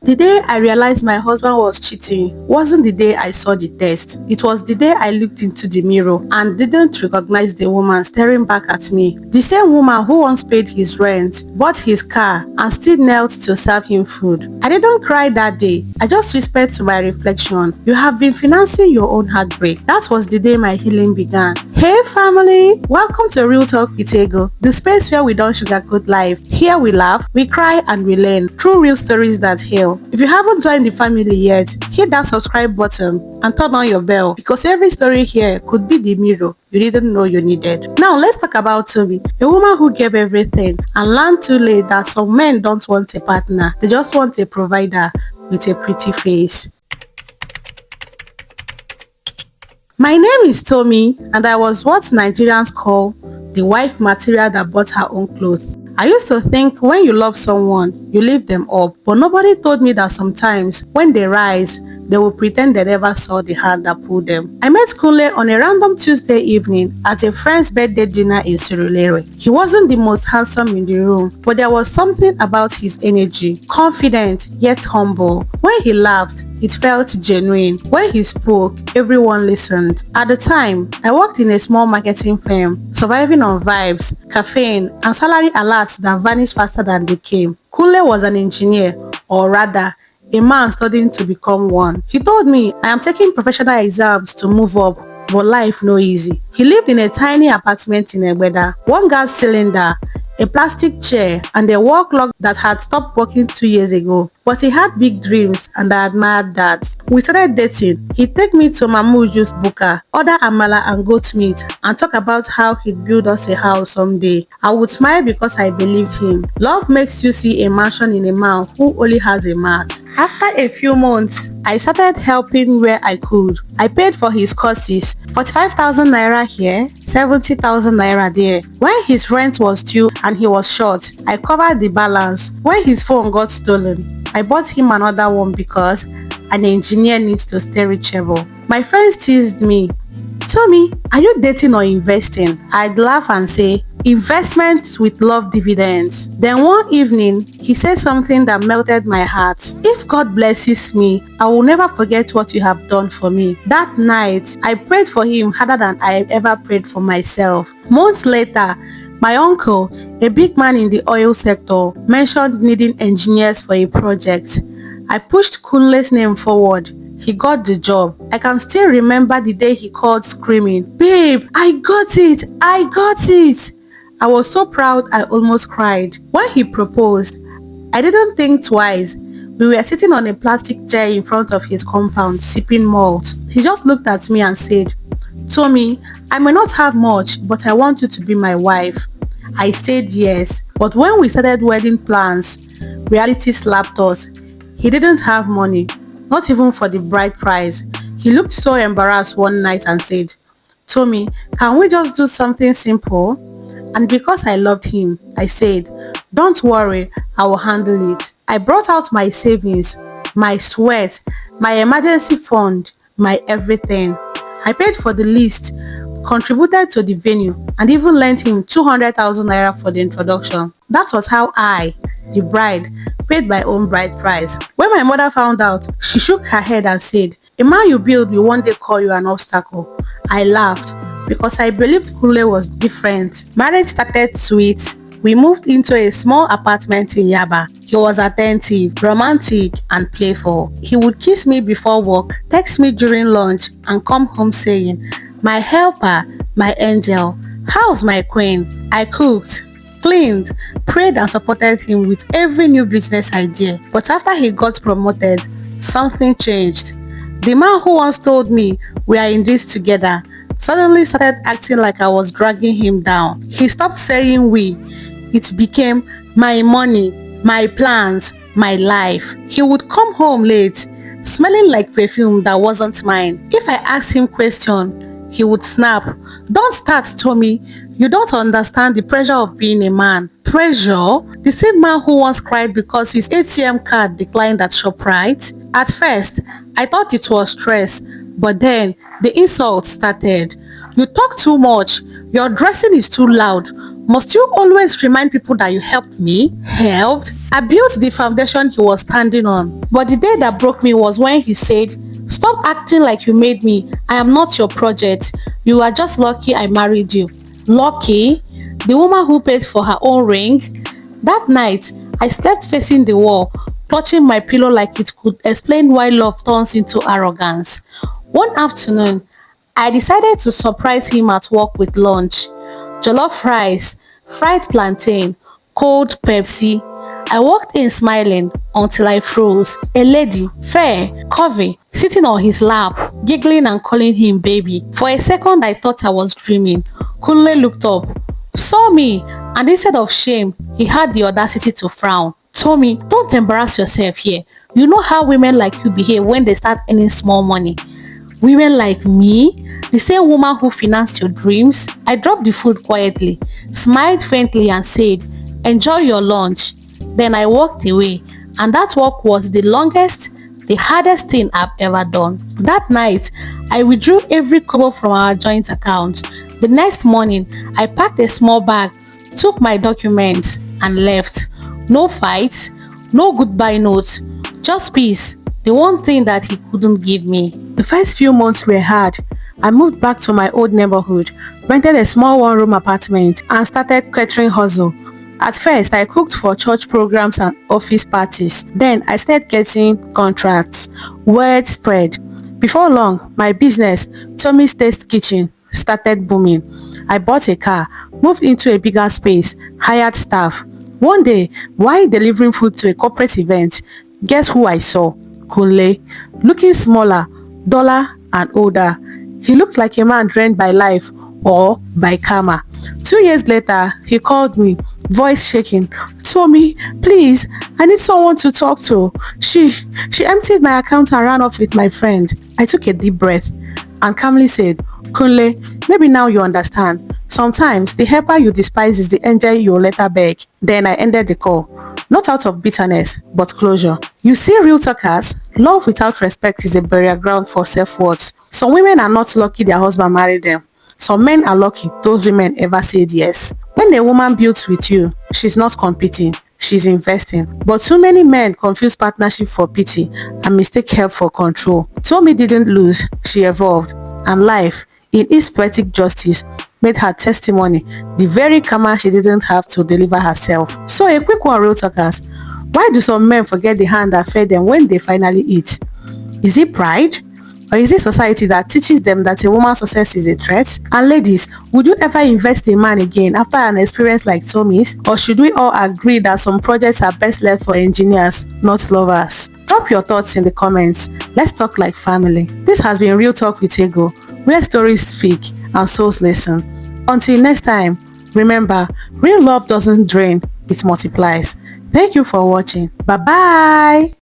The day I realized my husband was cheating wasn't the day I saw the test. It was the day I looked into the mirror and didn't recognize the woman staring back at me. The same woman who once paid his rent, bought his car, and still knelt to serve him food. I didn't cry that day. I just whispered to my reflection, "You have been financing your own heartbreak." That was the day my healing began. Hey family! Welcome to Real Talk with Ego, the space where we don't sugarcoat life. Here we laugh, we cry, and we learn through real stories that heal. If you haven't joined the family yet, hit that subscribe button and turn on your bell because every story here could be the mirror you didn't know you needed. Now let's talk about Toby, a woman who gave everything and learned too late that some men don't want a partner, they just want a provider with a pretty face. My name is Tommy and I was what Nigerians call the wife material that bought her own clothes. I used to think when you love someone, you lift them up, but nobody told me that sometimes when they rise, they will pretend they never saw the hand that pulled them. I met Kunle on a random Tuesday evening at a friend's birthday dinner in Surulere. He wasn't the most handsome in the room, but there was something about his energy, confident yet humble. When he laughed, it felt genuine. When he spoke, everyone listened. At the time, I worked in a small marketing firm, surviving on vibes, caffeine, and salary alerts that vanished faster than they came. Kunle was an engineer, or rather, a man studying to become one. He told me, "I am taking professional exams to move up, but life no easy." He lived in a tiny apartment in Egbeda, one gas cylinder, a plastic chair, and a wall clock that had stopped working 2 years ago. But he had big dreams and I admired that. We started dating. He'd take me to Mamuju's Buka, order amala and goat meat, and talk about how he'd build us a house someday. I would smile because I believed him. Love makes you see a mansion in a man who only has a mat. After a few months, I started helping where I could. I paid for his courses, 45,000 naira here, 70,000 naira there. When his rent was due and he was short, I covered the balance. When his phone got stolen, I bought him another one because an engineer needs to stay reachable. My friends teased me, "Tommy, are you dating or investing?" I'd laugh and say, "Investment with love dividends." Then one evening, he said something that melted my heart. "If God blesses me, I will never forget what you have done for me." That night, I prayed for him harder than I ever prayed for myself. Months later, my uncle, a big man in the oil sector, mentioned needing engineers for a project. I pushed Kunle's name forward. He got the job. I can still remember the day he called screaming, "Babe, I got it! I got it!" I was so proud I almost cried. When he proposed, I didn't think twice. We were sitting on a plastic chair in front of his compound, sipping malt. He just looked at me and said, "Tommy, I may not have much, but I want you to be my wife." I said yes, but when we started wedding plans, reality slapped us. He didn't have money, not even for the bride price. He looked so embarrassed one night and said, "Tommy, can we just do something simple?" And because I loved him, I said, "Don't worry, I will handle it." I brought out my savings, my sweat, my emergency fund, my everything. I paid for the list, contributed to the venue, and even lent him 200,000 naira for the introduction. That was how I, the bride, paid my own bride price. When my mother found out, she shook her head and said, "A man you build will one day call you an obstacle." I laughed because I believed Kunle was different. Marriage started sweet. We moved into a small apartment in Yaba. He was attentive, romantic, and playful. He would kiss me before work, text me during lunch, and come home saying, "My helper, my angel, how's my queen?" I cooked, cleaned, prayed, and supported him with every new business idea. But after he got promoted, something changed. The man who once told me we are in this together suddenly started acting like I was dragging him down. He stopped saying we. It became my money, my plans, my life. He would come home late, smelling like perfume that wasn't mine. If I asked him question, he would snap, "Don't start, Tommy. You don't understand the pressure of being a man." Pressure? The same man who once cried because his ATM card declined at ShopRite? At first, I thought it was stress, but then the insults started. "You talk too much. Your dressing is too loud. Must you always remind people that you helped me? Helped? I built the foundation he was standing on. But the day that broke me was when he said, "Stop acting like you made me. I am not your project. You are just lucky I married you." Lucky? The woman who paid for her own ring? That night, I slept facing the wall, clutching my pillow like it could explain why love turns into arrogance. One afternoon, I decided to surprise him at work with lunch. Jollof rice, fried plantain, cold Pepsi. I walked in smiling until I froze. A lady, fair, curvy, sitting on his lap, giggling and calling him baby. For a second I thought I was dreaming. Kunle looked up, saw me, and instead of shame, he had the audacity to frown. Tommy, don't embarrass yourself here. You know how women like you behave when they start earning small money. Women like me? The same woman who financed your dreams? I dropped the food quietly, smiled faintly and said, "Enjoy your lunch." Then I walked away, and that walk was the longest, the hardest thing I've ever done. That night, I withdrew every kobo from our joint account. The next morning, I packed a small bag, took my documents, and left. No fights, no goodbye notes, just peace, the one thing that he couldn't give me. The first few months were hard. I moved back to my old neighborhood, rented a small one-room apartment, and started catering hustle. At first, I cooked for church programs and office parties. Then I started getting contracts. Word spread. Before long, my business, Tommy's Taste Kitchen, started booming. I bought a car, moved into a bigger space, hired staff. One day, while delivering food to a corporate event, guess who I saw? Kunle, looking smaller, duller, and older. He looked like a man drained by life or by karma. 2 years later, he called me, voice shaking. "Tommy, please, I need someone to talk to. She emptied my account and ran off with my friend." I took a deep breath and calmly said, "Kunle, maybe now you understand. Sometimes the helper you despise is the angel you'll later beg." Then I ended the call. Not out of bitterness, but closure. You see, real talkers, love without respect is a burial ground for self-worth. Some women are not lucky their husband married them. Some men are lucky those women ever said yes. When a woman builds with you, she's not competing, she's investing. But too many men confuse partnership for pity and mistake help for control. Tommy didn't lose, she evolved. And life, in its poetic justice, made her testimony the very karma she didn't have to deliver herself. So a quick one, real talkers. Why do some men forget the hand that fed them when they finally eat? Is it pride? Or is it society that teaches them that a woman's success is a threat? And ladies, would you ever invest in a man again after an experience like Tommy's? Or should we all agree that some projects are best left for engineers, not lovers? Drop your thoughts in the comments. Let's talk like family. This has been Real Talk with Ego, where stories speak and souls listen. Until next time, remember, real love doesn't drain, it multiplies. Thank you for watching. Bye-bye.